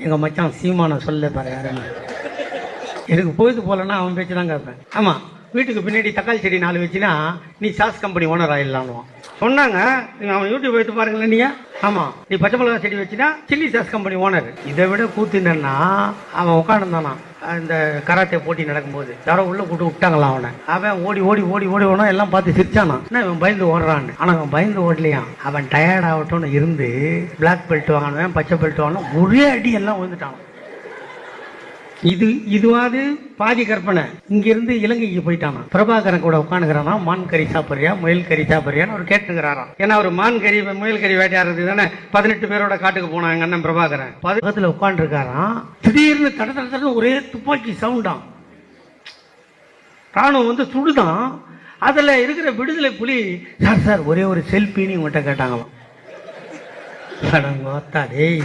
எங்கள் மச்சான் சீமான சொல்ல பாரு யாருன்னு. எனக்கு பொழுது போலன்னா அவன் பேச்சு தான் கேட்பேன். ஆமாம், வீட்டுக்கு பின்னாடி தக்காளி செடி 4 வச்சுன்னா நீ சாஸ் கம்பெனி ஓனர் ஆயிடலான்னுவான். சொன்னாங்க, அவன் யூடியூப் எடுத்து பாருங்களேன் நீங்க. ஆமாம், நீ பச்சை மிளகா செடி வச்சுன்னா சில்லி சாஸ் கம்பெனி ஓனர். இதை விட கூத்துனா அவன் உட்காந்துருந்தானா இந்த கராத்தே போட்டி நடக்கும்போது யாரோ உள்ள கூட்டு விட்டாங்களாம் அவனை. அவன் ஓடி ஓடி ஓடி ஓடி ஓடணும், எல்லாம் பார்த்து சிரிச்சானா. இவன் பயந்து ஓடுறான்னு. ஆனால் அவன் பயந்து ஓடலையான். அவன் டயர்ட் ஆகட்டும்னு இருந்து பிளாக் பெல்ட் வாங்கினவன் பச்சை பெல்ட் வாங்கினா ஒரே அடி எல்லாம் வந்துட்டான். இதுவாது பாதி கற்பனை. இங்கிருந்து இலங்கைக்கு போயிட்டானா. பிரபாகரன் கூட உட்காந்துக்கிறானா. மான் கறி சாப்பிட்றியா முயல் கறி சாப்பிட்றியான்னு ஒரு கேட்டுக்கிறாராம். ஏன்னா ஒரு மான் கறி முயல் கறி வேட்டையாடுறது தானே 18 பேரோட காட்டுக்கு போனாங்க அண்ணன் பிரபாகரன். பக்கத்தில் உட்காந்துருக்காராம். திடீர்னு தட தட ஒரே துப்பாக்கி சவுண்டான். ராணுவம் வந்து சுடுதான். அதில் இருக்கிற விடுதலை புலி, சார் சார் ஒரே ஒரு செல்ஃபின்னு உங்கள்கிட்ட கேட்டாங்களாம். டேய்